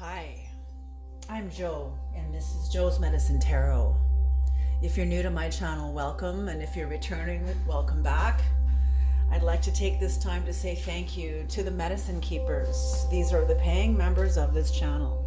Hi, I'm Jo, and this is Jo's Medicine Tarot. If you're new to my channel, welcome, and if you're returning, welcome back. I'd like to take this time to say thank you to the Medicine Keepers. These are the paying members of this channel.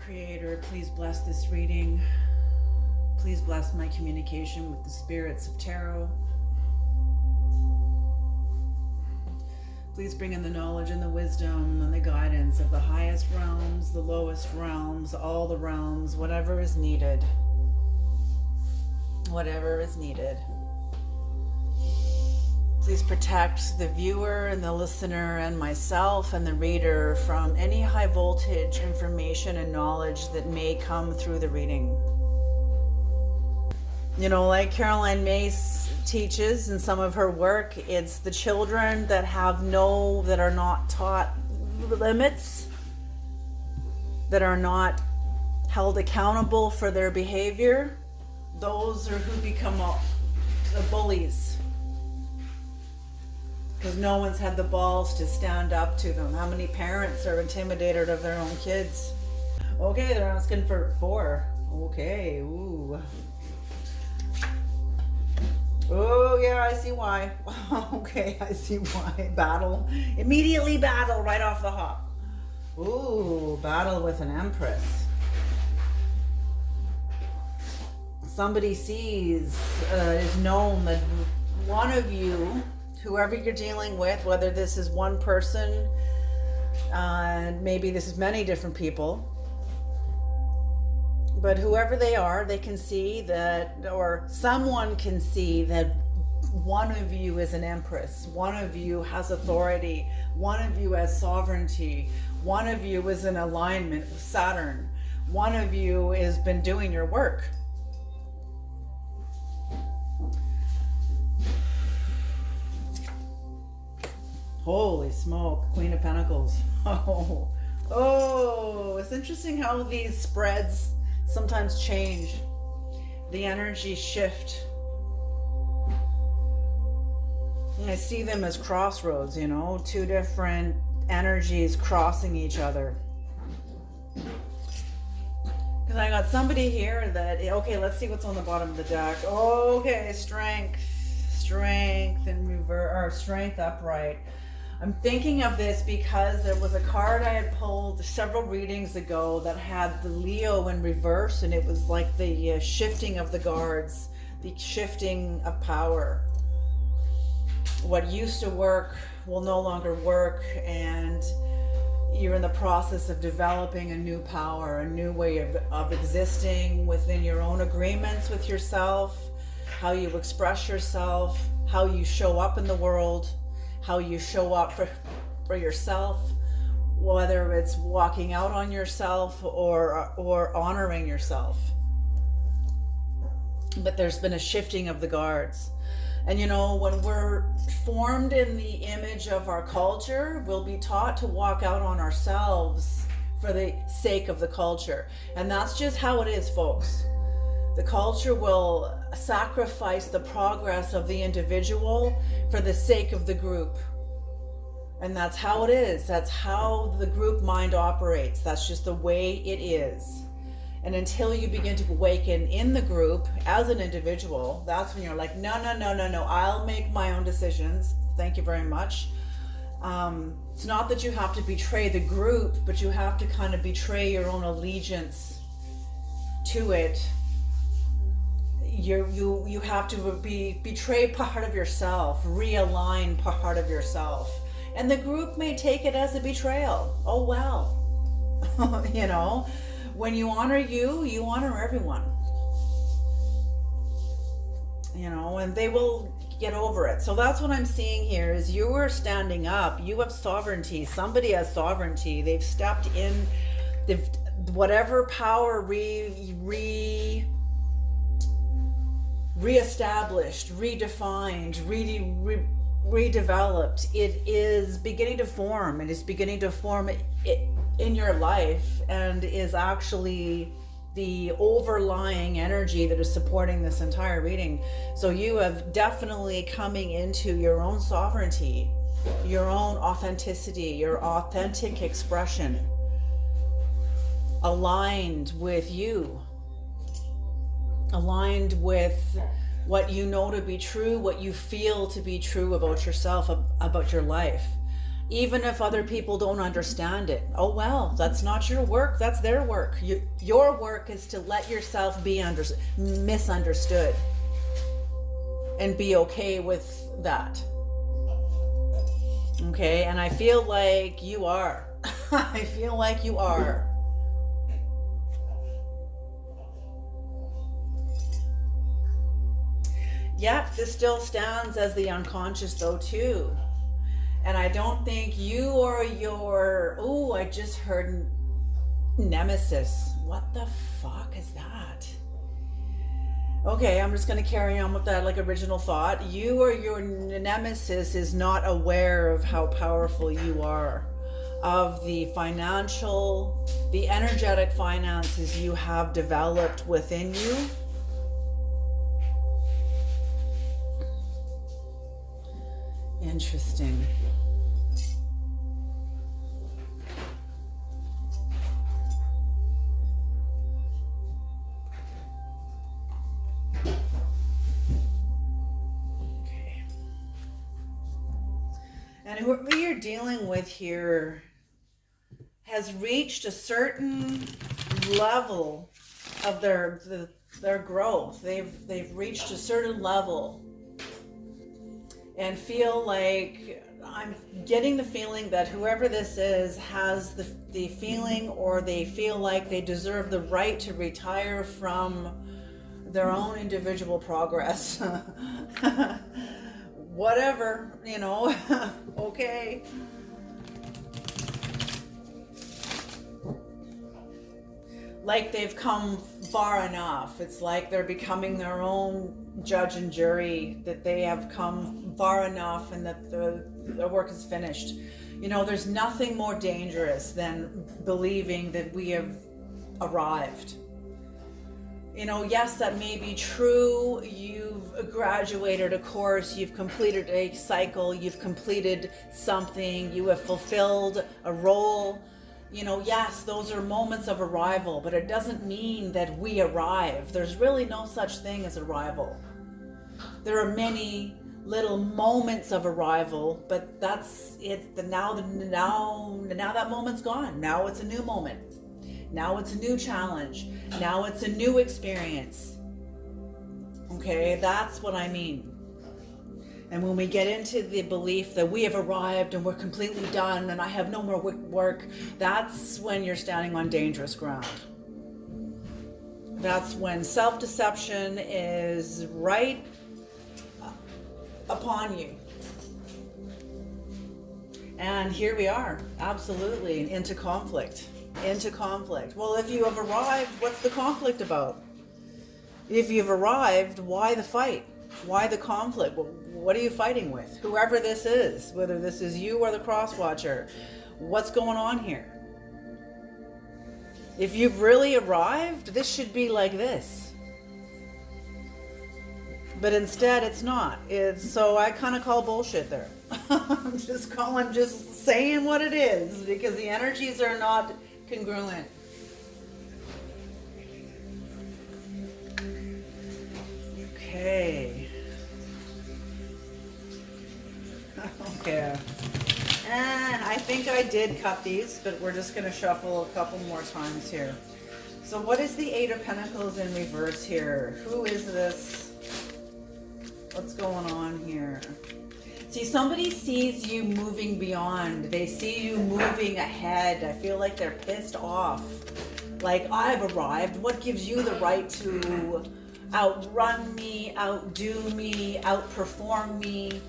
Creator, please bless this reading. Please bless my communication with the spirits of tarot. Please bring in the knowledge and the wisdom and the guidance of the highest realms, the lowest realms, all the realms, whatever is needed. Whatever is needed. Please protect the viewer and the listener and myself and the reader from any high voltage information and knowledge that may come through the reading. You know, like Caroline Myss teaches in some of her work, it's the children that are not taught limits, that are not held accountable for their behavior. Those are who become the bullies. Because no one's had the balls to stand up to them. How many parents are intimidated of their own kids? Okay, they're asking for 4. Okay, ooh. Oh, yeah, I see why. Okay, I see why. Battle. Immediately battle right off the hop. Ooh, battle with an empress. Somebody sees, is known that one of you, whoever you're dealing with, whether this is one person, maybe this is many different people, but whoever they are, they can see that, or someone can see that one of you is an empress, one of you has authority, one of you has sovereignty, one of you is in alignment with Saturn, one of you has been doing your work. Holy smoke, Queen of Pentacles. Oh, it's interesting how these spreads sometimes change. The energies shift. And I see them as crossroads, you know, 2 different energies crossing each other. Because I got somebody here that, okay, let's see what's on the bottom of the deck. Okay, strength and reverse, or strength upright. I'm thinking of this because there was a card I had pulled several readings ago that had the Leo in reverse, and it was like the shifting of the guards, the shifting of power. What used to work will no longer work, and you're in the process of developing a new power, a new way of existing within your own agreements with yourself, how you express yourself, how you show up in the world, how you show up for yourself, whether it's walking out on yourself or honoring yourself. But there's been a shifting of the guards. And you know, when we're formed in the image of our culture, we'll be taught to walk out on ourselves for the sake of the culture. And that's just how it is, folks. The culture will sacrifice the progress of the individual for the sake of the group. And that's how it is. That's how the group mind operates. That's just the way it is. And until you begin to awaken in the group as an individual, that's when you're like, no, I'll make my own decisions. Thank you very much. It's not that you have to betray the group, but you have to kind of betray your own allegiance to it. You have to betray part of yourself, realign part of yourself. And the group may take it as a betrayal. Oh, well. You know, when you honor you honor everyone. You know, and they will get over it. So that's what I'm seeing here is you are standing up. You have sovereignty. Somebody has sovereignty. They've stepped in. They've whatever power reestablished, redefined, redeveloped. It is beginning to form. It is beginning to form in your life and is actually the overlying energy that is supporting this entire reading. So you have definitely coming into your own sovereignty, your own authenticity, your authentic expression, aligned with you, aligned with what you know to be true, what you feel to be true about yourself, about your life. Even if other people don't understand it, oh well, that's not your work, that's their work. Your work is to let yourself be misunderstood and be okay with that. Okay, and I feel like you are. I feel like you are. Yep, this still stands as the unconscious though too. And I don't think you or your, oh, I just heard nemesis. What the fuck is that? Okay, I'm just going to carry on with that like original thought. You or your nemesis is not aware of how powerful you are, of the financial, the energetic finances you have developed within you. Interesting. Okay. And whoever you're dealing with here has reached a certain level of their growth. They've reached a certain level. And feel like, I'm getting the feeling that whoever this is has the feeling, or they feel like they deserve the right to retire from their own individual progress. Whatever, you know, okay. Like they've come far enough. It's like they're becoming their own judge and jury, that they have come far enough and that their work is finished. You know, there's nothing more dangerous than believing that we have arrived. You know, yes, that may be true. You've graduated a course, you've completed a cycle, you've completed something, you have fulfilled a role. You know, yes, those are moments of arrival, but it doesn't mean that we arrive. There's really no such thing as arrival. There are many little moments of arrival, but that's it. Now that moment's gone. Now it's a new moment. Now it's a new challenge. Now it's a new experience. Okay, that's what I mean. And when we get into the belief that we have arrived and we're completely done and I have no more work, that's when you're standing on dangerous ground. That's when self-deception is right upon you. And here we are, absolutely, into conflict. Well, if you have arrived, what's the conflict about? If you've arrived, why the fight? Why the conflict? What are you fighting with? Whoever this is, whether this is you or the cross watcher, what's going on here? If you've really arrived, this should be like this. But instead, it's not. So I kind of call bullshit there. I'm just saying what it is, because the energies are not congruent. Okay. Okay. I think I did cut these, but we're just going to shuffle a couple more times here. So what is the Eight of Pentacles in reverse here? Who is this? What's going on here? See, somebody sees you moving beyond. They see you moving ahead. I feel like they're pissed off. Like, I've arrived. What gives you the right to outrun me, outdo me, outperform me.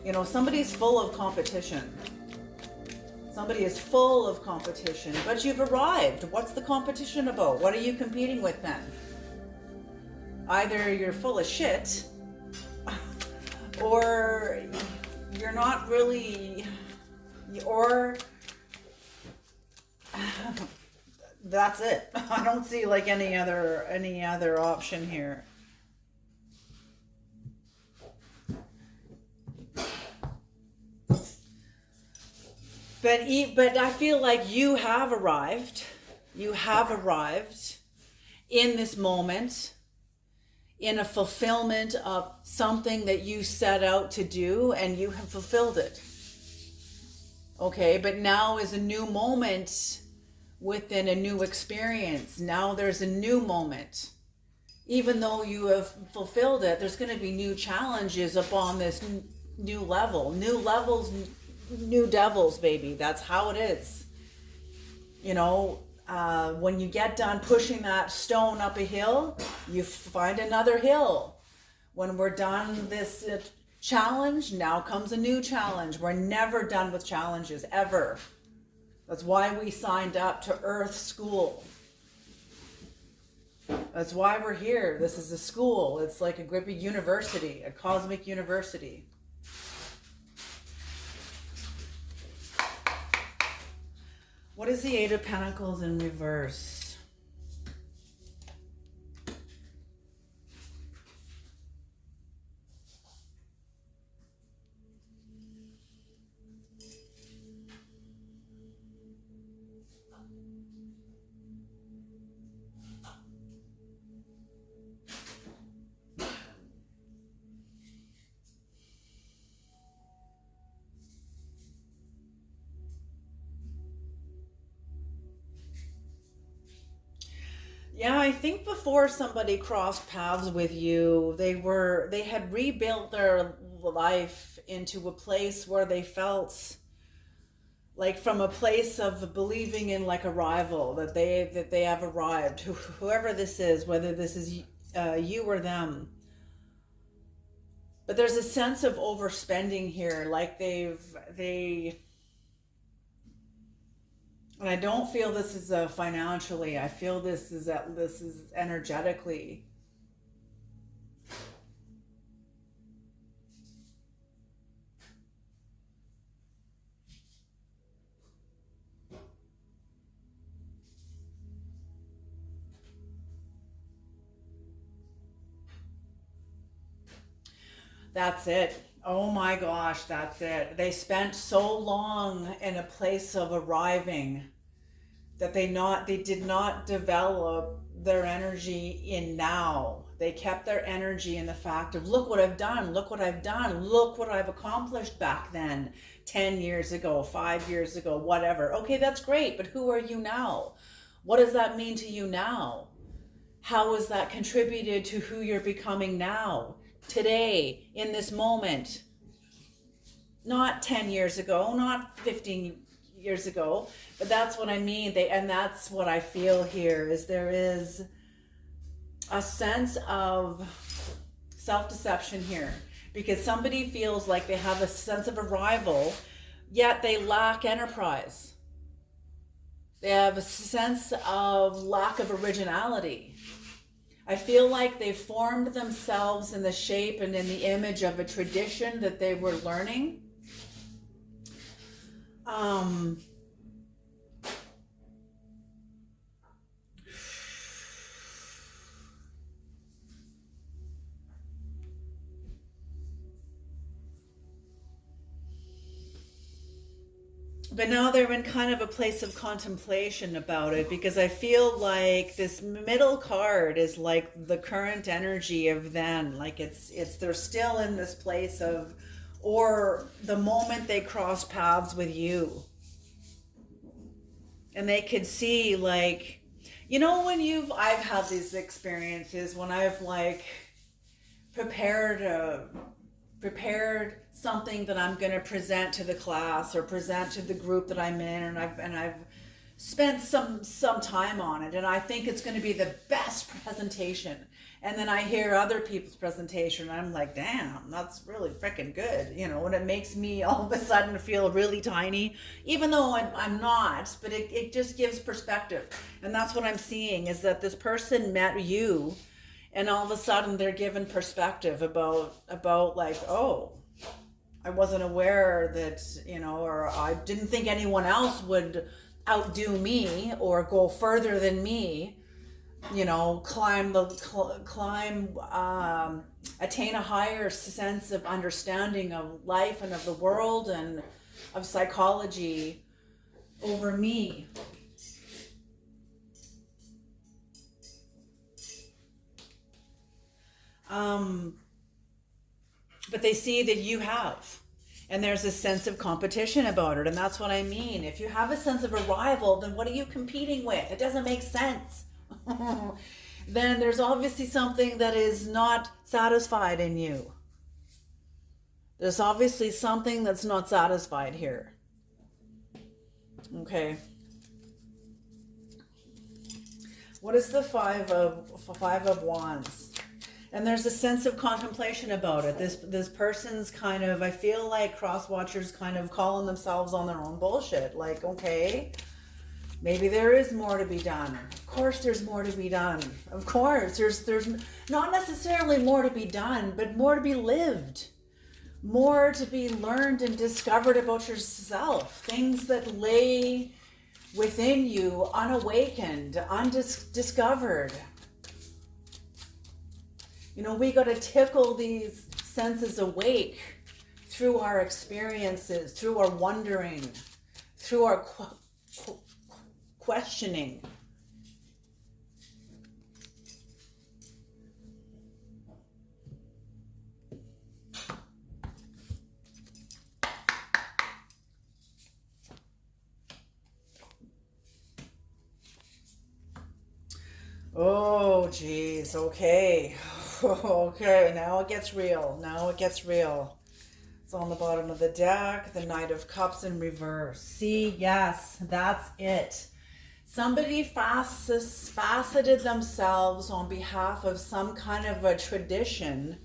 You know, somebody's full of competition. Somebody is full of competition, but you've arrived. What's the competition about? What are you competing with then? Either you're full of shit, or you're not really, or that's it. I don't see like any other option here. But I feel like you have arrived. You have arrived in this moment, in a fulfillment of something that you set out to do, and you have fulfilled it. Okay, but now is a new moment within a new experience. Now there's a new moment. Even though you have fulfilled it, there's going to be new challenges upon this new level. New levels, new devils, baby. That's how it is. You know, when you get done pushing that stone up a hill, you find another hill. When we're done this challenge, now comes a new challenge. We're never done with challenges, ever. That's why we signed up to Earth School. That's why we're here. This is a school. It's like a grippy university, a cosmic university. What is the Eight of Pentacles in reverse? Yeah, I think before somebody crossed paths with you, they had rebuilt their life into a place where they felt like, from a place of believing in like arrival, that they have arrived. Whoever this is, whether this is you or them. But there's a sense of overspending here, like and I don't feel this is financially. I feel this is energetically. That's it. Oh my gosh, that's it. They spent so long in a place of arriving that they did not develop their energy in now. They kept their energy in the fact of, look what I've done, look what I've done, look what I've accomplished back then, 10 years ago, 5 years ago, whatever. Okay, that's great, but who are you now? What does that mean to you now? How has that contributed to who you're becoming now, today, in this moment? Not 10 years ago, not 15 years ago, but that's what I mean. And that's what I feel here, is there is a sense of self-deception here, because somebody feels like they have a sense of arrival, yet they lack enterprise. They have a sense of lack of originality. I feel like they formed themselves in the shape and in the image of a tradition that they were learning. But now they're in kind of a place of contemplation about it, because I feel like this middle card is like the current energy of then. Like it's they're still in this place of, or the moment they cross paths with you. And they could see, like, you know, when I've had these experiences when I've like prepared something that I'm going to present to the class or present to the group that I'm in, and I've spent some time on it, and I think it's going to be the best presentation. And then I hear other people's presentation, and I'm like, damn, that's really freaking good, you know, and it makes me all of a sudden feel really tiny, even though I'm not, but it just gives perspective. And that's what I'm seeing, is that this person met you, and all of a sudden they're given perspective about like, oh, I wasn't aware that, you know, or I didn't think anyone else would outdo me or go further than me, you know, attain a higher sense of understanding of life and of the world and of psychology over me. But they see that you have. And there's a sense of competition about it. And that's what I mean. If you have a sense of arrival, then what are you competing with? It doesn't make sense. Then there's obviously something that is not satisfied in you. There's obviously something that's not satisfied here. Okay. What is the Five of Wands? And there's a sense of contemplation about it. This person's kind of, I feel like cross-watchers kind of calling themselves on their own bullshit. Like, okay, maybe there is more to be done. Of course there's more to be done. Of course, there's not necessarily more to be done, but more to be lived. More to be learned and discovered about yourself. Things that lay within you unawakened, undiscovered. You know, we got to tickle these senses awake through our experiences, through our wondering, through our questioning. Oh, geez. Okay. Okay, now it gets real. Now it gets real. It's on the bottom of the deck, the Knight of Cups in reverse. See, yes, that's it. Somebody faceted themselves on behalf of some kind of a tradition,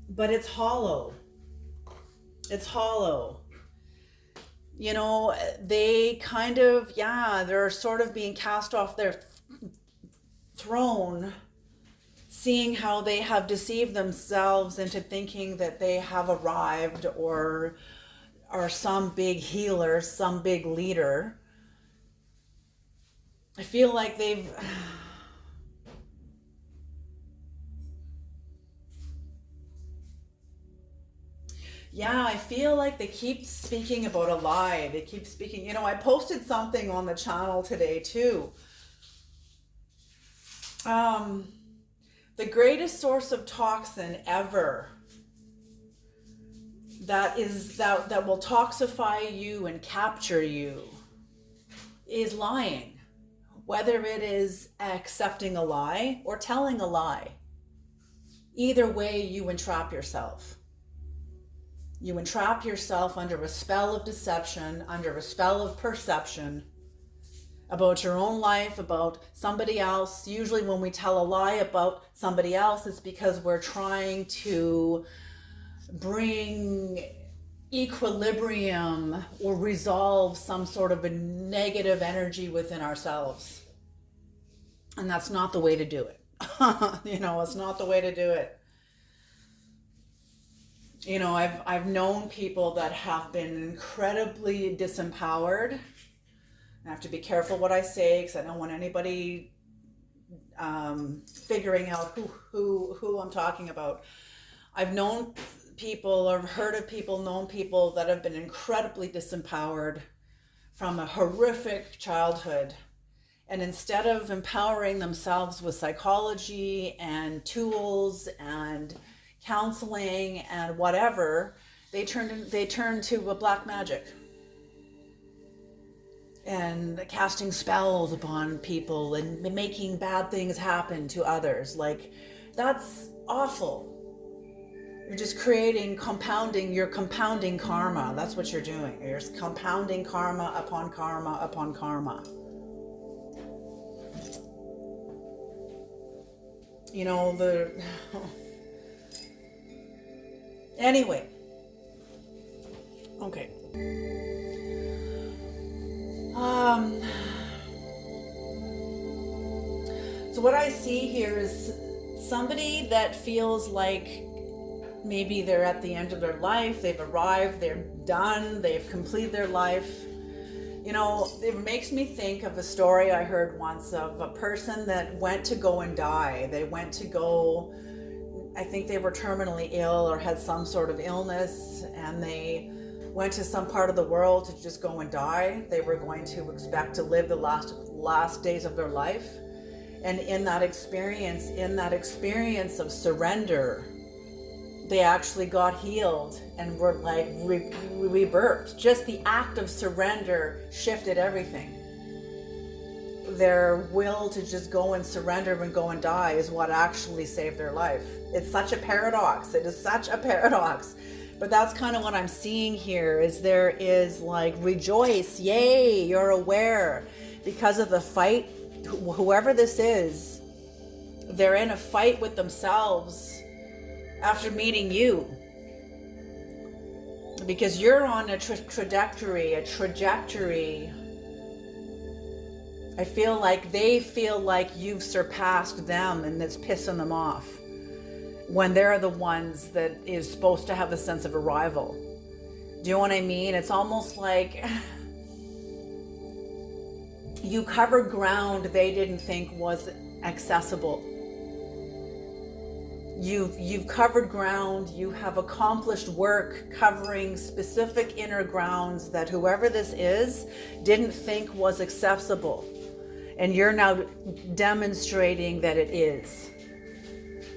but it's hollow. It's hollow. You know, they kind of, they're sort of being cast off their throne, seeing how they have deceived themselves into thinking that they have arrived or are some big healer, some big leader. I feel like they've... I feel like they keep speaking about a lie. They keep speaking... You know, I posted something on the channel today too. The greatest source of toxin ever that will toxify you and capture you is lying. Whether it is accepting a lie or telling a lie. Either way, you entrap yourself. You entrap yourself under a spell of deception, under a spell of perception, about your own life, about somebody else. Usually when we tell a lie about somebody else, it's because we're trying to bring equilibrium or resolve some sort of a negative energy within ourselves. And that's not the way to do it. You know, it's not the way to do it. You know, I've known people that have been incredibly disempowered. I have to be careful what I say because I don't want anybody figuring out who I'm talking about. I've known people or heard of people, known people that have been incredibly disempowered from a horrific childhood. And instead of empowering themselves with psychology and tools and counseling and whatever, they turn to black magic. And casting spells upon people and making bad things happen to others. Like, that's awful. You're just creating, you're compounding karma. That's what you're doing. You're compounding karma upon karma upon karma. You know, anyway. Okay. So what I see here is somebody that feels like maybe they're at the end of their life, they've arrived, they're done, they've completed their life. You know, it makes me think of a story I heard once of a person that went to go and die. They went to go, I think they were terminally ill or had some sort of illness, and they went to some part of the world to just go and die. They were going to expect to live the last days of their life. And in that experience of surrender, they actually got healed and were like rebirthed. Just the act of surrender shifted everything. Their will to just go and surrender and go and die is what actually saved their life. It's such a paradox. It is such a paradox. But that's kind of what I'm seeing here, is there is like, rejoice, yay, you're aware. Because of the fight, whoever this is, they're in a fight with themselves after meeting you. Because you're on a trajectory. I feel like they feel like you've surpassed them, and it's pissing them off when they're the ones that is supposed to have the sense of arrival. Do you know what I mean? It's almost like you covered ground they didn't think was accessible. You've covered ground, you have accomplished work covering specific inner grounds that whoever this is didn't think was accessible. And you're now demonstrating that it is.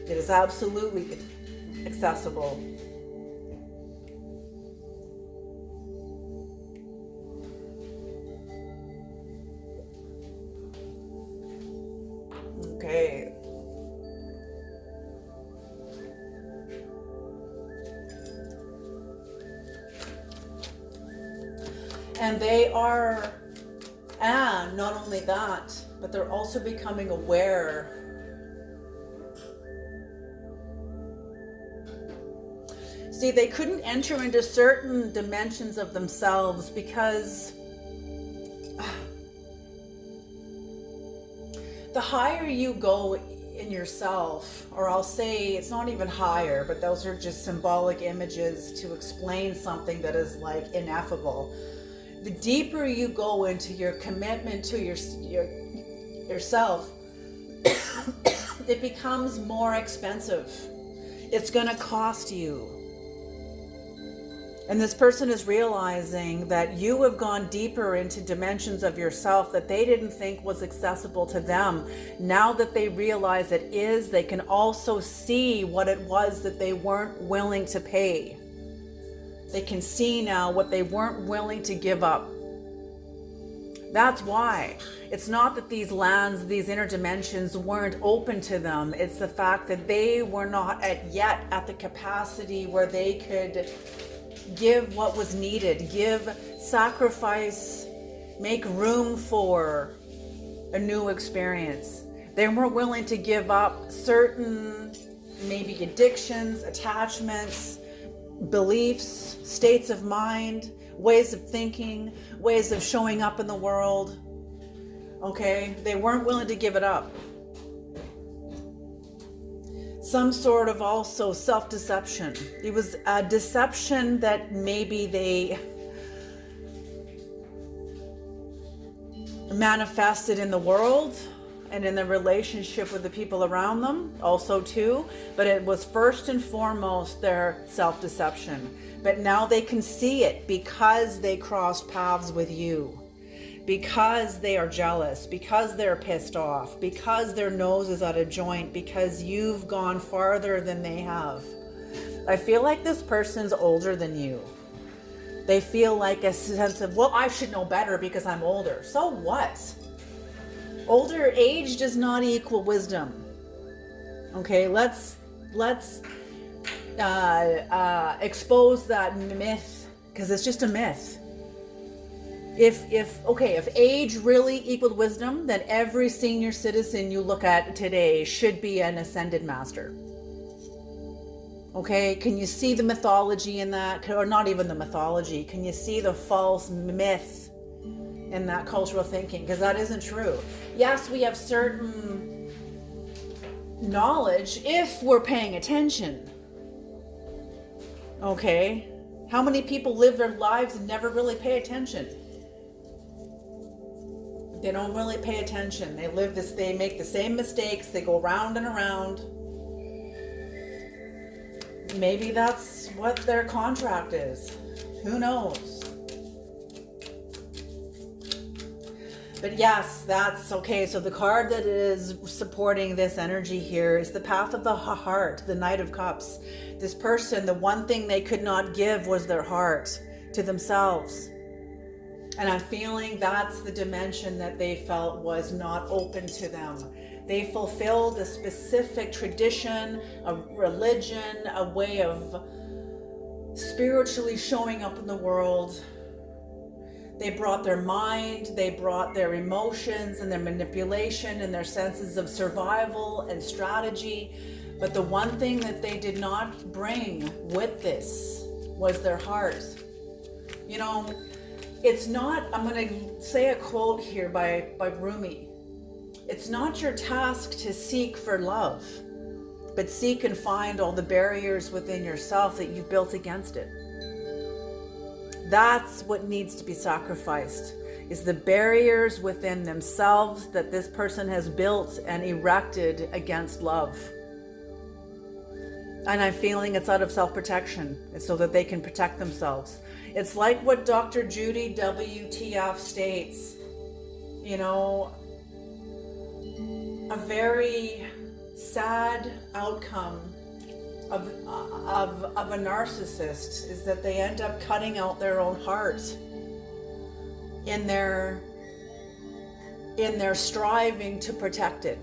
It is absolutely accessible. Okay. And they are, and not only that, but they're also becoming aware. See, they couldn't enter into certain dimensions of themselves because the higher you go in yourself, or I'll say it's not even higher, but those are just symbolic images to explain something that is like ineffable. The deeper you go into your commitment to yourself, it becomes more expensive. It's going to cost you. And this person is realizing that you have gone deeper into dimensions of yourself that they didn't think was accessible to them. Now that they realize it is, they can also see what it was that they weren't willing to pay. They can see now what they weren't willing to give up. That's why. It's not that these lands, these inner dimensions weren't open to them. It's the fact that they were not yet at the capacity where they could give what was needed, give, sacrifice, make room for a new experience. They weren't willing to give up certain maybe addictions, attachments, beliefs, states of mind, ways of thinking, ways of showing up in the world. Okay, they weren't willing to give it up. Some sort of also self-deception. It was a deception that maybe they manifested in the world and in the relationship with the people around them also too, but it was first and foremost their self-deception. But now they can see it because they crossed paths with you, because they are jealous, because they're pissed off, because their nose is out of joint, because you've gone farther than they have. I feel like this person's older than you. They feel like a sense of, well, I should know better because I'm older. So what? Older age does not equal wisdom. Okay, let's expose that myth, because it's just a myth. If age really equaled wisdom, then every senior citizen you look at today should be an ascended master. Okay, can you see the mythology in that? Or not even the mythology. Can you see the false myth in that cultural thinking? Because that isn't true. Yes, we have certain knowledge if we're paying attention. Okay, how many people live their lives and never really pay attention? They don't really pay attention. They make the same mistakes. They go round and around. Maybe that's what their contract is. Who knows? But yes, that's okay. So the card that is supporting this energy here is the Path of the Heart, the Knight of Cups. This person, the one thing they could not give was their heart to themselves. And I'm feeling that's the dimension that they felt was not open to them. They fulfilled a specific tradition, a religion, a way of spiritually showing up in the world. They brought their mind, they brought their emotions and their manipulation and their senses of survival and strategy. But the one thing that they did not bring with this was their heart. You know, it's not, I'm going to say a quote here by Rumi. It's not your task to seek for love, but seek and find all the barriers within yourself that you've built against it. That's what needs to be sacrificed, is the barriers within themselves that this person has built and erected against love. And I'm feeling it's out of self-protection. It's so that they can protect themselves. It's like what Dr. Judy WTF states, you know, a very sad outcome of a narcissist is that they end up cutting out their own heart in their striving to protect it.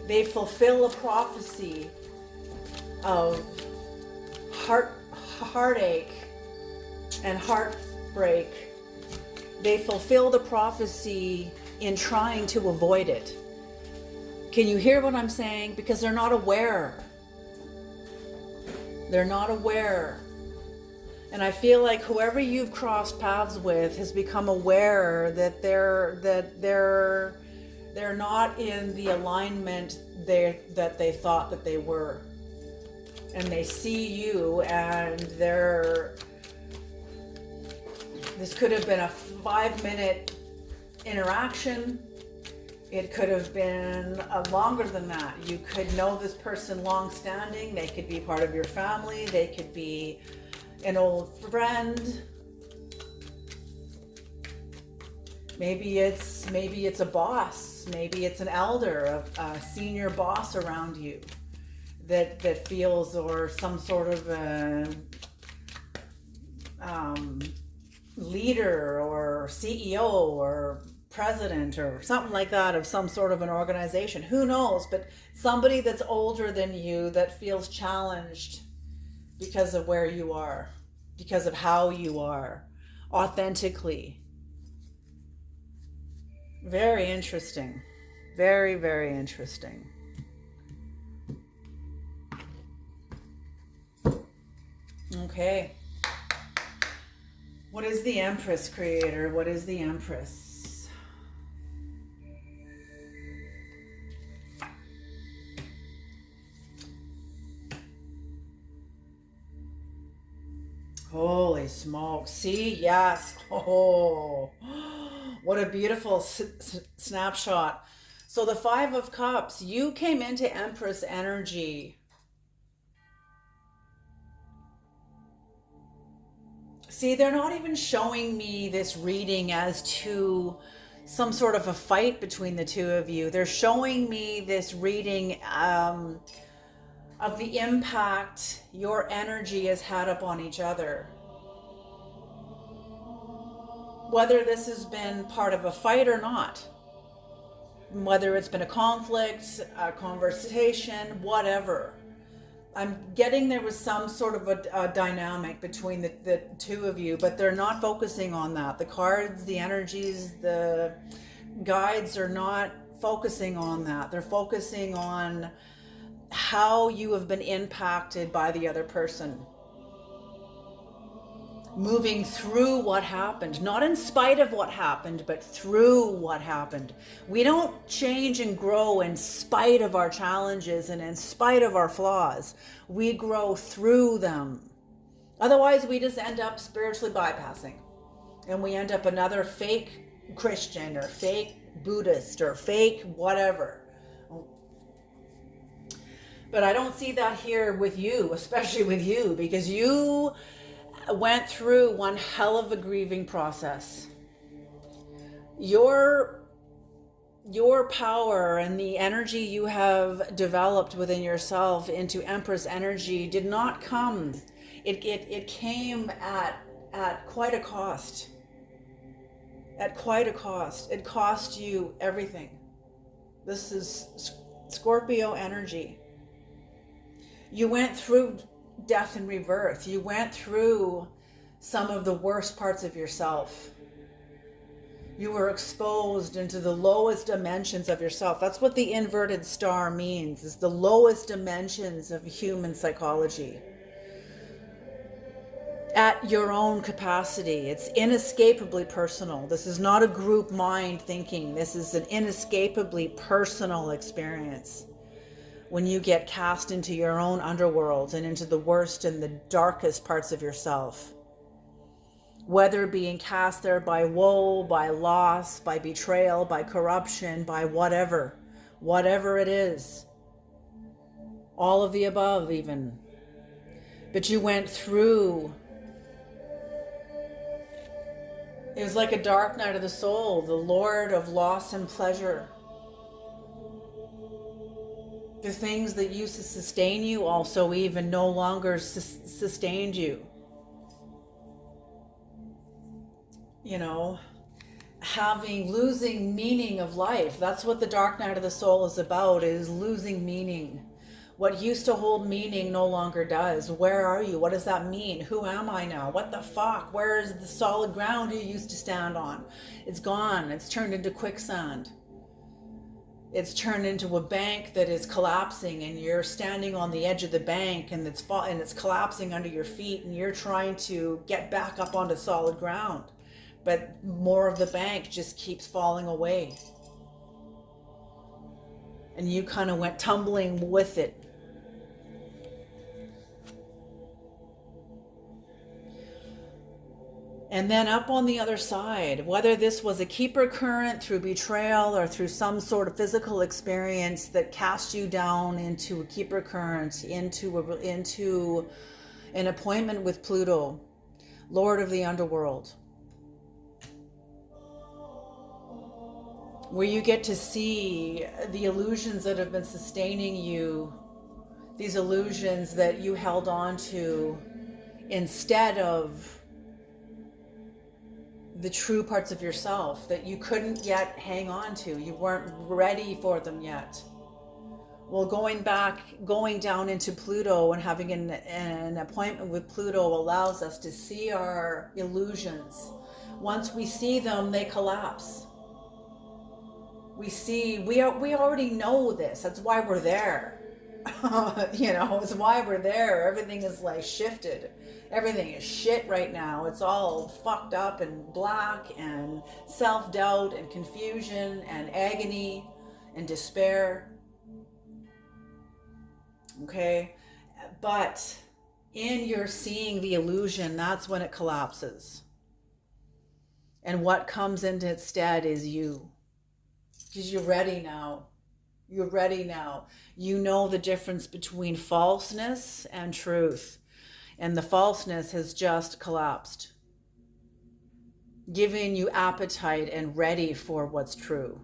They fulfill a prophecy of heartache and heartbreak. They fulfill the prophecy in trying to avoid it. Can you hear what I'm saying? Because they're not aware. They're not aware. And I feel like whoever you've crossed paths with has become aware that they're not in the alignment that they thought that they were. And they see you and this could have been a 5-minute interaction. It could have been longer than that. You could know this person long-standing. They could be part of your family. They could be an old friend. Maybe it's a boss. Maybe it's an elder, a senior boss around you that feels, or some sort of leader or CEO or president or something like that of some sort of an organization. Who knows? But somebody that's older than you that feels challenged because of where you are, because of how you are, authentically. Very interesting. Very, very interesting. Okay. What is the Empress, Creator? What is the Empress? Holy smoke. See? Yes. Oh, what a beautiful snapshot. So the 5 of Cups, you came into Empress energy. See, they're not even showing me this reading as to some sort of a fight between the two of you. They're showing me this reading of the impact your energy has had upon each other. Whether this has been part of a fight or not. whether it's been a conflict, a conversation, whatever. I'm getting there was some sort of a dynamic between the two of you, but they're not focusing on that. The cards, the energies, the guides are not focusing on that. They're focusing on how you have been impacted by the other person. Moving through what happened, not in spite of what happened, but through what happened. We don't change and grow in spite of our challenges and in spite of our flaws. We grow through them. Otherwise, we just end up spiritually bypassing. And we end up another fake Christian or fake Buddhist or fake whatever. But I don't see that here with you, especially with you, because you went through one hell of a grieving process. Your power and the energy you have developed within yourself into Empress energy did not come. It came at quite a cost. At quite a cost. It cost you everything. This is Scorpio energy. You went through death and rebirth. You went through some of the worst parts of yourself. You were exposed into the lowest dimensions of yourself. That's what the inverted star means, is the lowest dimensions of human psychology. At your own capacity. It's inescapably personal. This is not a group mind thinking. This is an inescapably personal experience. When you get cast into your own underworld and into the worst and the darkest parts of yourself. Whether being cast there by woe, by loss, by betrayal, by corruption, by whatever it is. All of the above even. But you went through. It was like a dark night of the soul, the Lord of loss and pleasure. The things that used to sustain you also even no longer sustained you. You know, losing meaning of life. That's what the dark night of the soul is about, is losing meaning. What used to hold meaning no longer does. Where are you? What does that mean? Who am I now? What the fuck? Where is the solid ground you used to stand on? It's gone. It's turned into quicksand. It's turned into a bank that is collapsing, and you're standing on the edge of the bank, and it's collapsing under your feet, and you're trying to get back up onto solid ground. But more of the bank just keeps falling away. And you kind of went tumbling with it. And then up on the other side, whether this was a keeper current through betrayal or through some sort of physical experience that cast you down into a keeper current, into an appointment with Pluto, Lord of the underworld, where you get to see the illusions that have been sustaining you, these illusions that you held on to instead of the true parts of yourself that you couldn't yet hang on to. You weren't ready for them yet. Well, going down into Pluto and having an appointment with Pluto allows us to see our illusions. Once we see them, they collapse. We already know this. That's why we're there. It's why we're there. Everything is like shifted. Everything is shit right now. It's all fucked up and black and self-doubt and confusion and agony and despair. Okay? But in your seeing the illusion, that's when it collapses. And what comes into its stead is you. Because you're ready now. You're ready now. You know the difference between falseness and truth. And the falseness has just collapsed, giving you appetite and ready for what's true.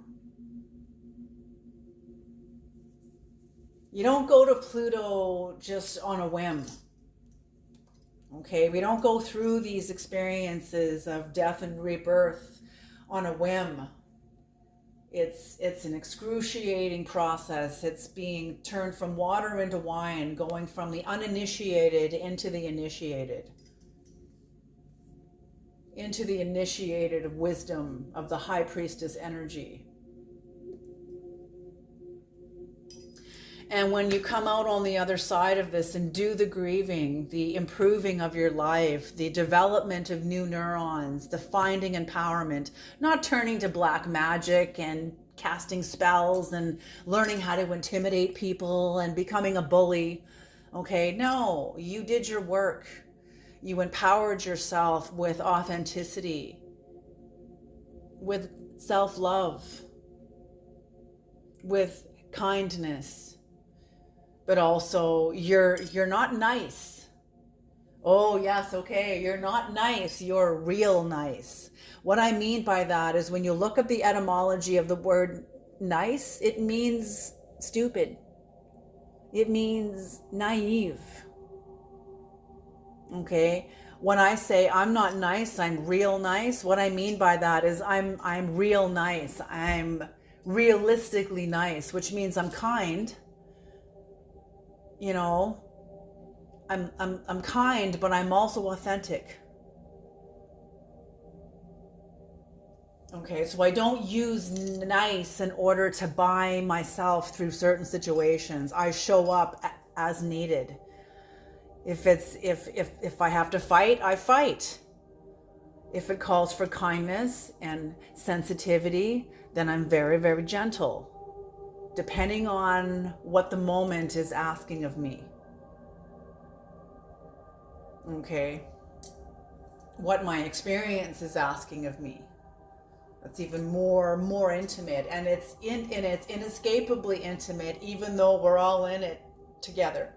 You don't go to Pluto just on a whim. Okay, we don't go through these experiences of death and rebirth on a whim. It's an excruciating process. It's being turned from water into wine, going from the uninitiated into the initiated, into the initiated wisdom of the high priestess energy. And when you come out on the other side of this and do the grieving, the improving of your life, the development of new neurons, the finding empowerment, not turning to black magic and casting spells and learning how to intimidate people and becoming a bully. Okay, no, you did your work. You empowered yourself with authenticity, with self-love, with kindness. But also, you're not nice. Oh, yes, okay, you're not nice, you're real nice. What I mean by that is when you look at the etymology of the word nice, it means stupid. It means naive. Okay? When I say I'm not nice, I'm real nice, what I mean by that is I'm real nice. I'm realistically nice, which means I'm kind. You know, I'm kind, but I'm also authentic. Okay, so I don't use nice in order to buy myself through certain situations. I show up as needed. If I have to fight, I fight. If it calls for kindness and sensitivity, then I'm very, very gentle, depending on what the moment is asking of me. Okay, what my experience is asking of me. That's even more intimate, and it's inescapably intimate, even though we're all in it together.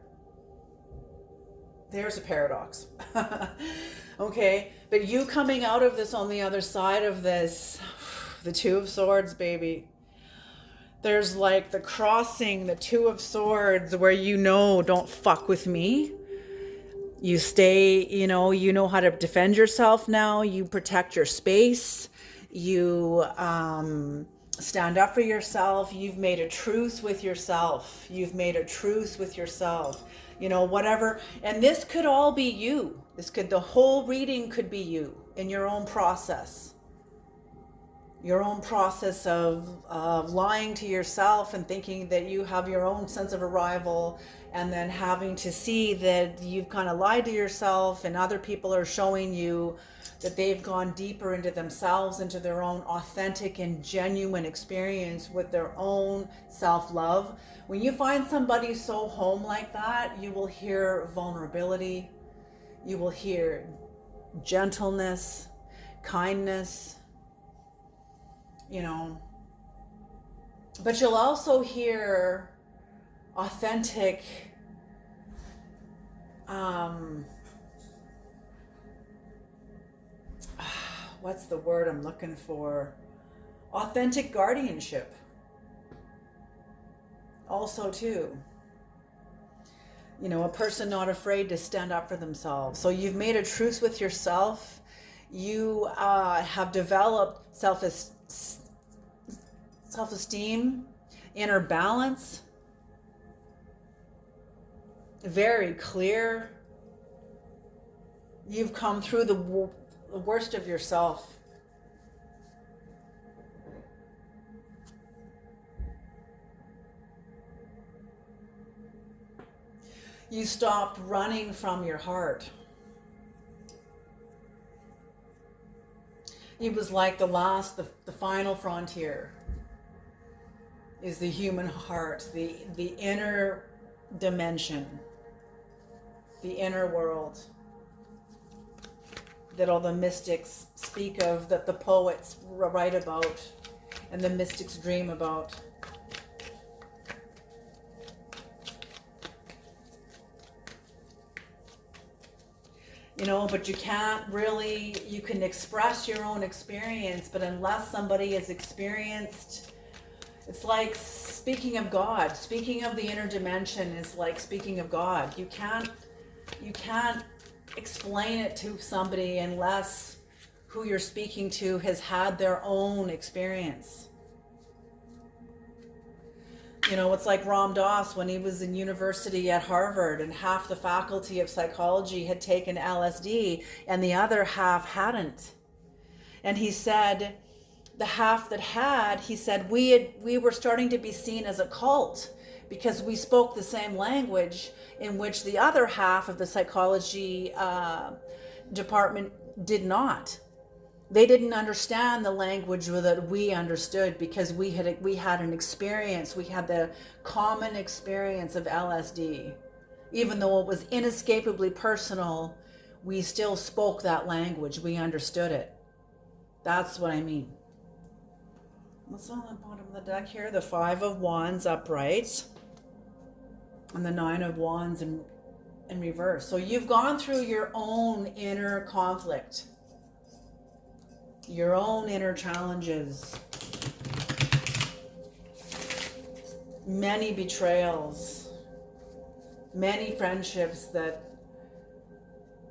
There's a paradox. Okay, but you coming out of this on the other side of this, the Two of Swords, baby. There's like the crossing, the Two of Swords, where don't fuck with me. You stay, you know how to defend yourself now. You protect your space. You stand up for yourself. You've made a truce with yourself. Whatever. And this could all be you. The whole reading could be you in your own process. Your own process of lying to yourself and thinking that you have your own sense of arrival, and then having to see that you've kind of lied to yourself and other people are showing you that they've gone deeper into themselves, into their own authentic and genuine experience with their own self-love. When you find somebody so home like that, you will hear vulnerability, you will hear gentleness, kindness, but you'll also hear authentic, what's the word I'm looking for? Authentic guardianship. Also too, a person not afraid to stand up for themselves. So you've made a truce with yourself. You have developed self-esteem, inner balance, very clear. You've come through the worst of yourself. You stopped running from your heart. It was like the final frontier is the human heart, the inner dimension, the inner world that all the mystics speak of, that the poets write about, and the mystics dream about. But you can express your own experience, but unless somebody has experienced, it's like speaking of God. Speaking of the inner dimension is like speaking of God. You can't explain it to somebody unless who you're speaking to has had their own experience. You know, it's like Ram Dass when he was in university at Harvard and half the faculty of psychology had taken LSD and the other half hadn't. And he said, the half that had, he said, we were starting to be seen as a cult because we spoke the same language in which the other half of the psychology department did not. They didn't understand the language that we understood because we had an experience. We had the common experience of LSD. Even though it was inescapably personal, we still spoke that language. We understood it. That's what I mean. What's on the bottom of the deck here? The 5 of Wands upright and the 9 of Wands in reverse. So you've gone through your own inner conflict, your own inner challenges, many betrayals, many friendships that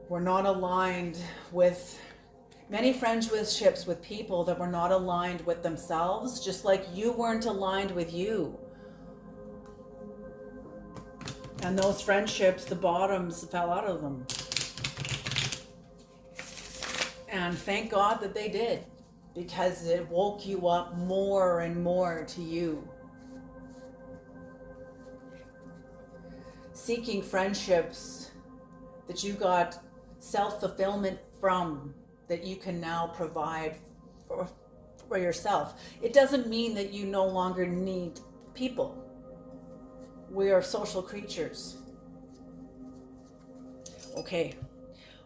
were not aligned with, many friendships with people that were not aligned with themselves, just like you weren't aligned with you. And those friendships, the bottoms fell out of them. And thank God that they did, because it woke you up more and more to you. Seeking friendships that you got self-fulfillment from, that you can now provide for yourself. It doesn't mean that you no longer need people. We are social creatures. Okay.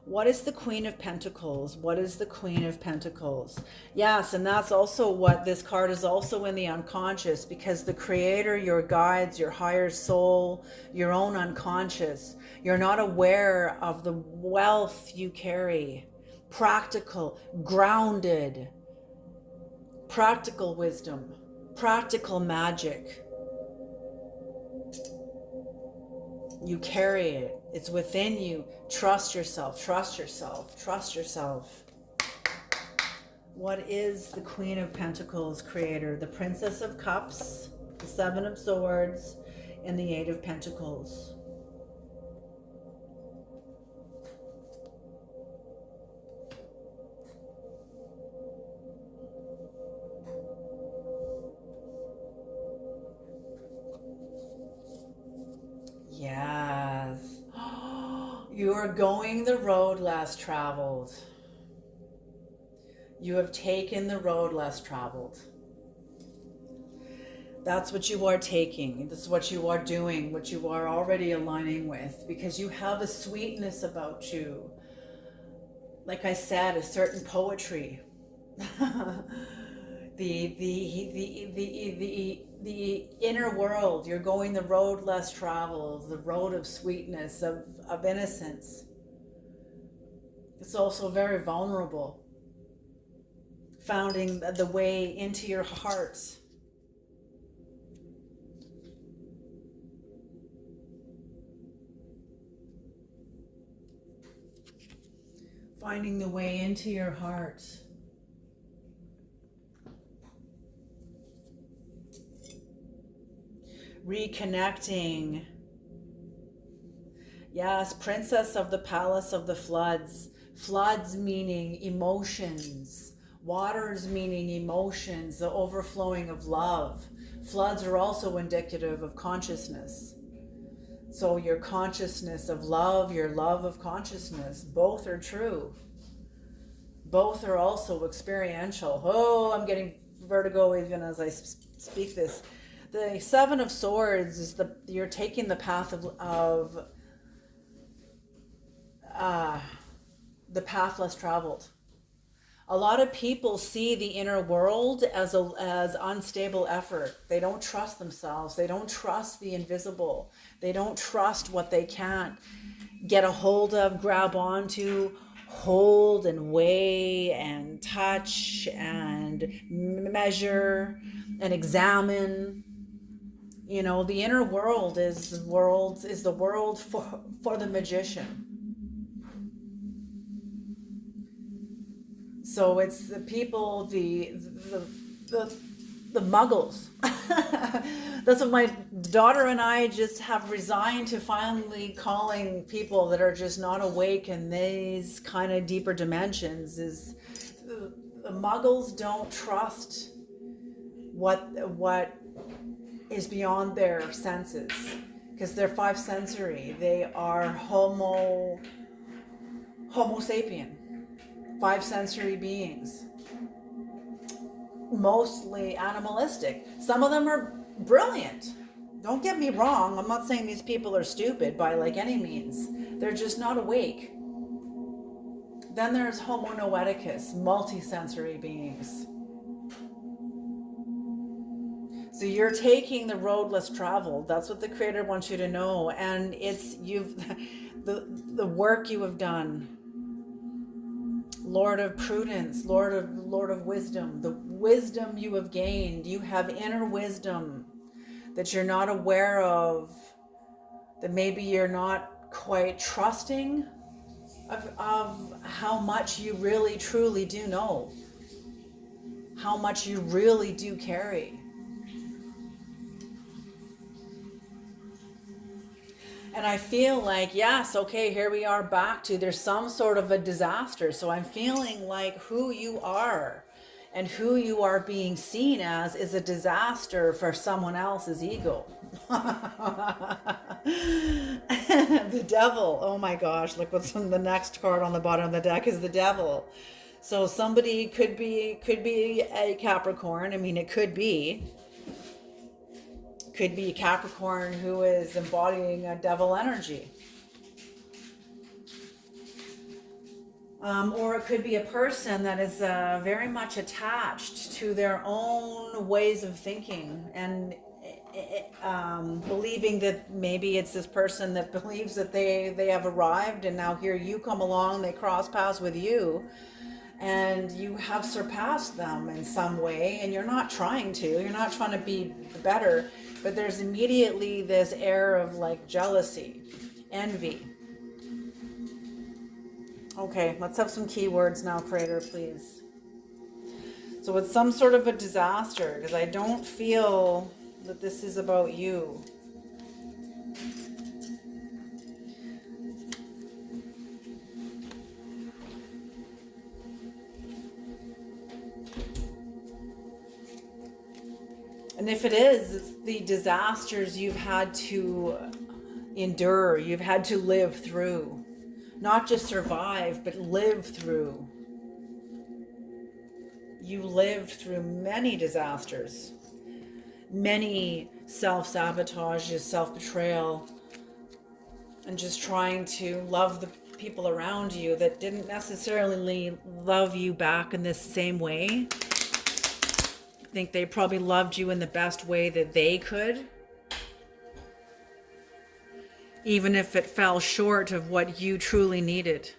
What is the Queen of Pentacles? What is the Queen of Pentacles? Yes, and that's also what this card is also in the unconscious, because the Creator, your guides, your higher soul, your own unconscious, you're not aware of the wealth you carry. Practical, grounded, practical wisdom, practical magic. You carry it. It's within you. Trust yourself, trust yourself, trust yourself. What is the Queen of Pentacles, Creator? The Princess of Cups, the 7 of Swords, and the 8 of Pentacles. Yes. You are going the road less traveled. You have taken the road less traveled. That's what you are taking. This is what you are doing, what you are already aligning with, because you have a sweetness about you. Like I said, a certain poetry. The inner world, you're going the road less traveled, the road of sweetness, of innocence. It's also very vulnerable, finding the way into your heart. Finding the way into your heart. Reconnecting. Yes, Princess of the Palace of the Floods. Floods meaning emotions. Waters meaning emotions, the overflowing of love. Floods are also indicative of consciousness. So your consciousness of love, your love of consciousness, both are true. Both are also experiential. Oh, I'm getting vertigo even as I speak this. The 7 of Swords is you're taking the path of the path less traveled. A lot of people see the inner world as unstable effort. They don't trust themselves. They don't trust the invisible. They don't trust what they can't get a hold of, grab onto, hold and weigh and touch and measure and examine. You know, the inner world is the world for the magician. So it's the people, the muggles, That's what my daughter and I just have resigned to, finally calling people that are just not awake in these kind of deeper dimensions. Is the muggles don't trust what is beyond their senses, because they're five sensory. They are homo sapien, five sensory beings, mostly animalistic. Some of them are brilliant, don't get me wrong. I'm not saying these people are stupid by like any means. They're just not awake. Then there's homo noeticus, multisensory beings. So you're taking the road less traveled. That's what the Creator wants you to know. And it's the work you have done. Lord of prudence, Lord of wisdom, the wisdom you have gained. You have inner wisdom that you're not aware of, that maybe you're not quite trusting of how much you really truly do know, how much you really do carry. And I feel like, yes, okay, here we are back to, there's some sort of a disaster. So I'm feeling like who you are and who you are being seen as is a disaster for someone else's ego. The devil. Oh my gosh, look what's on the next card on the bottom of the deck is the devil. So somebody could be a Capricorn. I mean, it could be a Capricorn who is embodying a devil energy. Or it could be a person that is very much attached to their own ways of thinking and believing that maybe it's this person that believes that they have arrived, and now here you come along, they cross paths with you, and you have surpassed them in some way, and you're not trying to be better, but there's immediately this air of like jealousy, envy. Okay, let's have some keywords now, Creator, please. So it's some sort of a disaster, because I don't feel that this is about you. And if it is, it's the disasters you've had to endure, you've had to live through. Not just survive, but live through. You lived through many disasters, many self-sabotages, self-betrayal, and just trying to love the people around you that didn't necessarily love you back in this same way. I think they probably loved you in the best way that they could, even if it fell short of what you truly needed.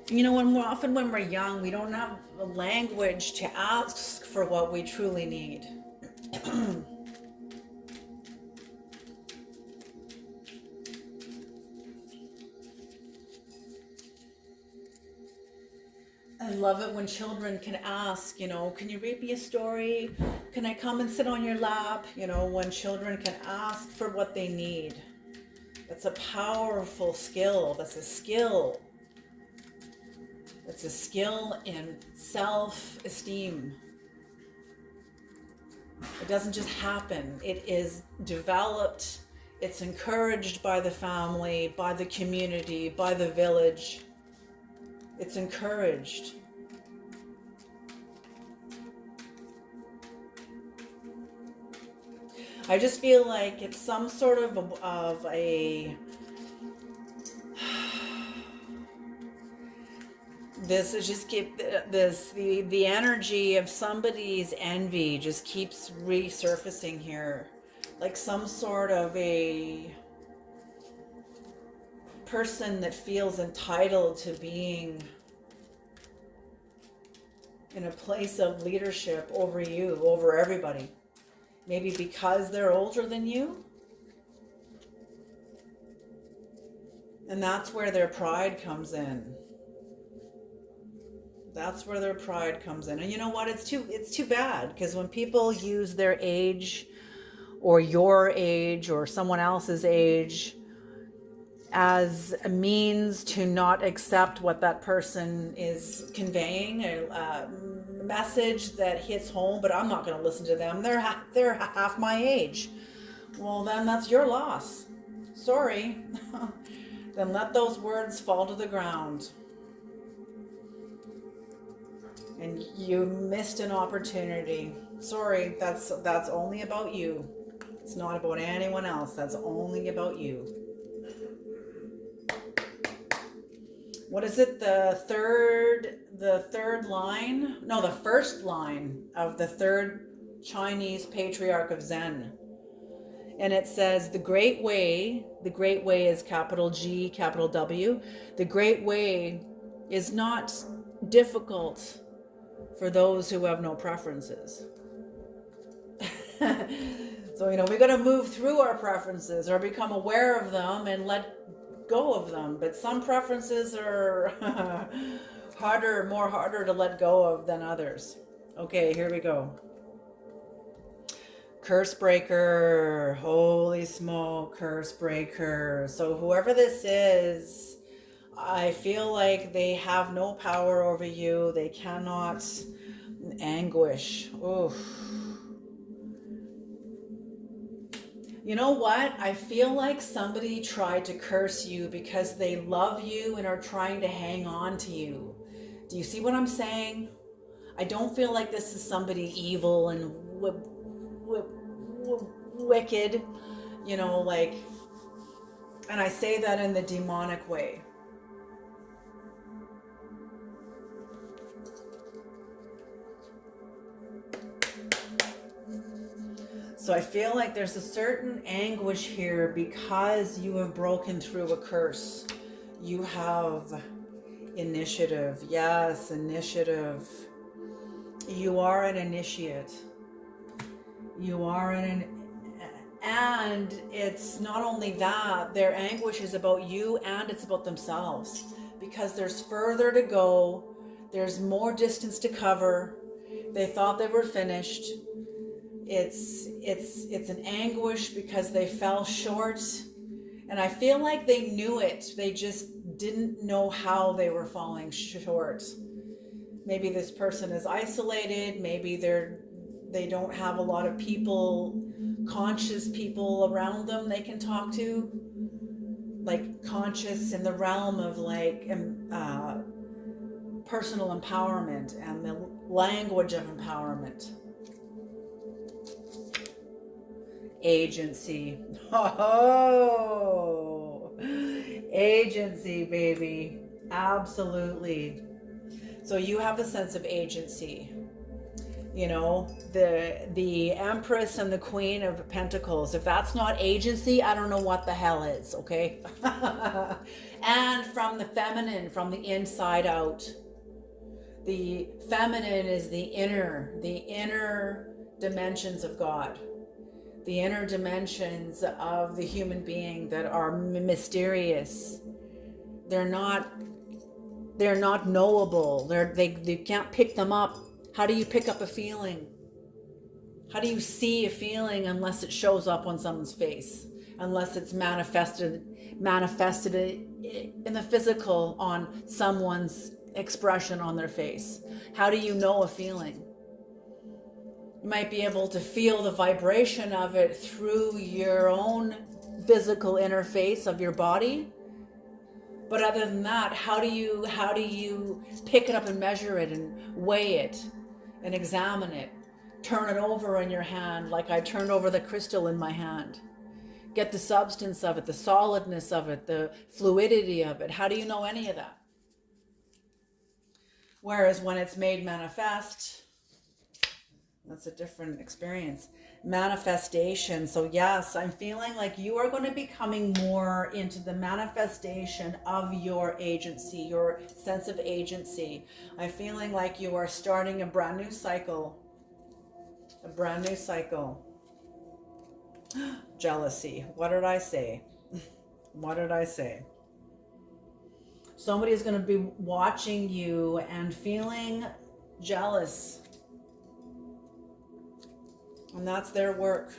You know, when we're young, we don't have the language to ask for what we truly need. I love it when children can ask, you know, can you read me a story? Can I come and sit on your lap? You know, when children can ask for what they need. That's a powerful skill. That's a skill. It's a skill in self-esteem. It doesn't just happen. It is developed. It's encouraged by the family, by the community, by the village. It's encouraged. I just feel like it's some sort of a this is just the energy of somebody's envy just keeps resurfacing here, like some sort of a person that feels entitled to being in a place of leadership over you, over everybody. Maybe because they're older than you. And that's where their pride comes in. That's where their pride comes in. And you know what? It's too bad, because when people use their age or your age or someone else's age as a means to not accept what that person is conveying, a message that hits home, but I'm not going to listen to them. They're half my age. Well, then that's your loss. Sorry. Then let those words fall to the ground. And you missed an opportunity. Sorry, that's only about you. It's not about anyone else. That's only about you. What is it? The third line? No, the first line of the third Chinese patriarch of Zen. And it says, the great way is capital G, capital W. The great way is not difficult for those who have no preferences. So, we got to move through our preferences or become aware of them and let go of them. But some preferences are harder to let go of than others. Okay, here we go. Curse breaker. Holy smoke, curse breaker. So whoever this is, I feel like they have no power over you. They cannot anguish. Oof. You know what? I feel like somebody tried to curse you because they love you and are trying to hang on to you. Do you see what I'm saying? I don't feel like this is somebody evil and wicked, and I say that in the demonic way. So I feel like there's a certain anguish here because you have broken through a curse. You have initiative. Yes, initiative. You are an initiate. And it's not only that, their anguish is about you and it's about themselves, because there's further to go. There's more distance to cover. They thought they were finished. It's an anguish because they fell short, and I feel like they knew it. They just didn't know how they were falling short. Maybe this person is isolated. Maybe they don't have a lot of people, conscious people around them they can talk to, like conscious in the realm of personal empowerment and the language of empowerment. Agency. Oh, agency, baby. Absolutely. So you have a sense of agency. The Empress and the Queen of Pentacles. If that's not agency, I don't know what the hell is, okay? And from the feminine, from the inside out. The feminine is the inner dimensions of God. The inner dimensions of the human being that are mysterious. They're not knowable. They can't pick them up. How do you pick up a feeling? How do you see a feeling unless it shows up on someone's face? Unless it's manifested in the physical on someone's expression on their face. How do you know a feeling? You might be able to feel the vibration of it through your own physical interface of your body. But other than that, how do you pick it up and measure it and weigh it and examine it? Turn it over in your hand like I turned over the crystal in my hand. Get the substance of it, the solidness of it, the fluidity of it. How do you know any of that? Whereas when it's made manifest, that's a different experience. Manifestation. So yes, I'm feeling like you are going to be coming more into the manifestation of your agency, your sense of agency. I'm feeling like you are starting a brand new cycle. A brand new cycle. Jealousy. What did I say? What did I say? Somebody is going to be watching you and feeling jealous. And that's their work.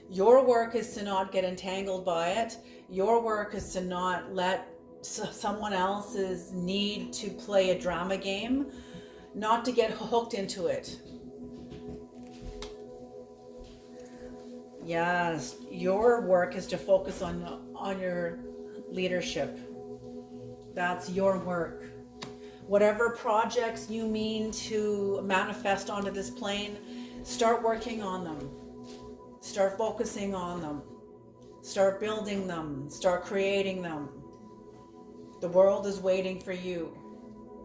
Your work is to not get entangled by it. Your work is to not let someone else's need to play a drama game, not to get hooked into it. Yes, your work is to focus on your leadership. That's your work. Whatever projects you mean to manifest onto this plane, start working on them. Start focusing on them. Start building them. Start creating them. The world is waiting for you,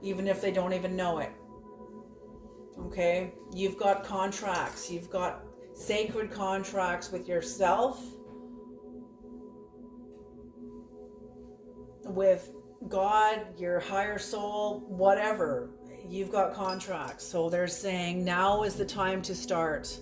even if they don't even know it. Okay? You've got contracts. You've got sacred contracts with yourself, with God, your higher soul, whatever. You've got contracts. So they're saying now is the time to start.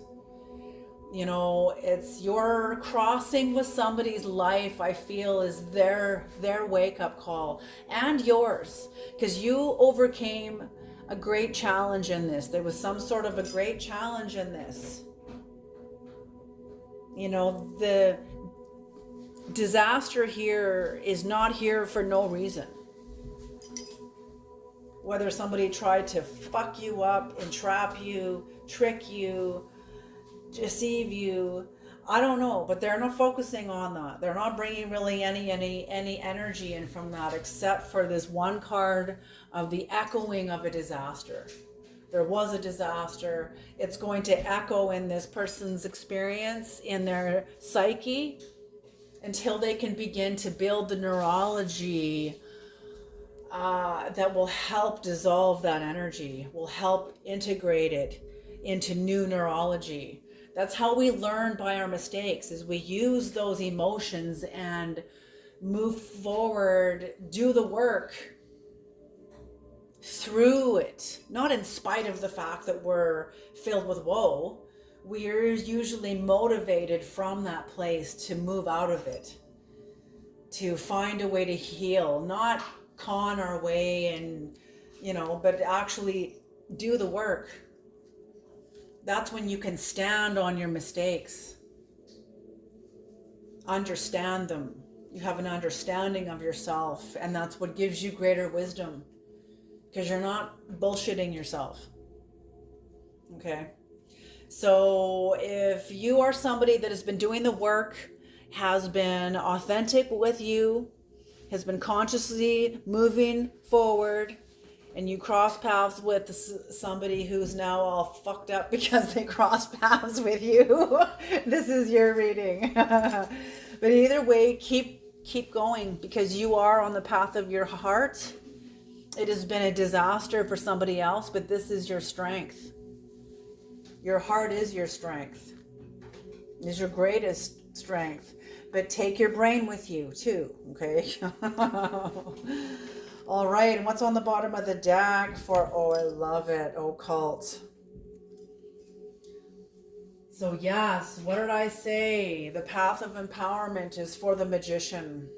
You know, it's your crossing with somebody's life, I feel, is their wake-up call, and yours, because you overcame a great challenge in this. There was some sort of a great challenge in this. You know, the disaster here is not here for no reason. Whether somebody tried to fuck you up, entrap you, trick you, deceive you, I don't know, but they're not focusing on that. They're not bringing really any energy in from that, except for this one card of the echoing of a disaster. There was a disaster. It's going to echo in this person's experience, in their psyche, until they can begin to build the neurology that will help dissolve that energy, will help integrate it into new neurology. That's how we learn by our mistakes, is we use those emotions and move forward, do the work through it, not in spite of the fact that we're filled with woe. We're usually motivated from that place to move out of it, to find a way to heal, not con our way and, you know, but actually do the work. That's when you can stand on your mistakes, understand them. You have an understanding of yourself, and that's what gives you greater wisdom, because you're not bullshitting yourself. Okay? So if you are somebody that has been doing the work, has been authentic with you, has been consciously moving forward, and you cross paths with somebody who's now all fucked up because they cross paths with you, this is your reading. But either way, keep going, because you are on the path of your heart. It has been a disaster for somebody else, but this is your strength. Your heart is your strength. It is your greatest strength. But take your brain with you too, okay? All right, and what's on the bottom of the deck for, oh, I love it, occult. So yes, what did I say? The path of empowerment is for the magician.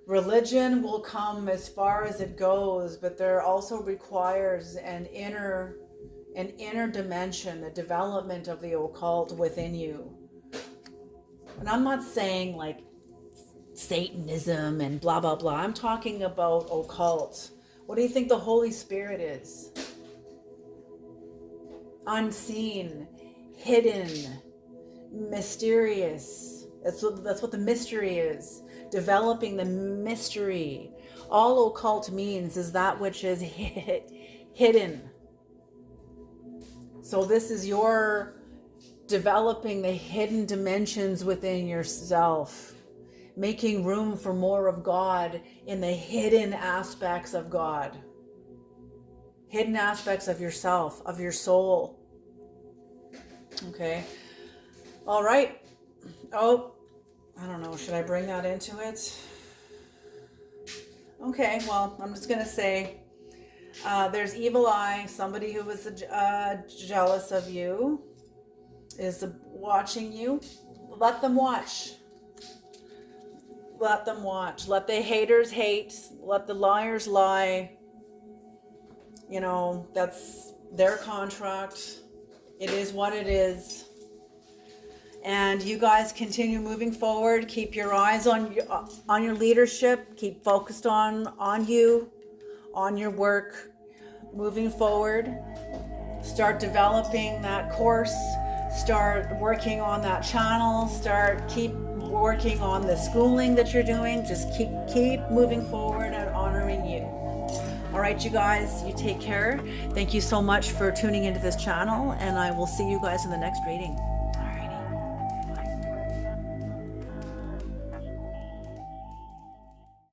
Religion will come as far as it goes, but there also requires an inner dimension, a development of the occult within you. And I'm not saying like Satanism and blah, blah, blah. I'm talking about occult. What do you think the Holy Spirit is? Unseen, hidden, mysterious. That's what the mystery is. Developing the mystery. All occult means is that which is hidden. So this is your developing the hidden dimensions within yourself, making room for more of God in the hidden aspects of God, hidden aspects of yourself, of your soul. Okay. All right. Oh, I don't know. Should I bring that into it? Okay. Well, I'm just going to say, there's evil eye. Somebody who was jealous of you is watching you. Let them watch. let them watch. Let the haters hate. Let the liars lie. You know, that's their contract. It is what it is. And you guys continue moving forward. Keep your eyes on your leadership. Keep focused on you, on your work. Moving forward. Start developing that course. Start working on that channel. Keep working on the schooling that you're doing. Just keep moving forward and honoring you. All right, you guys, you take care. Thank you so much for tuning into this channel, and I will see you guys in the next reading.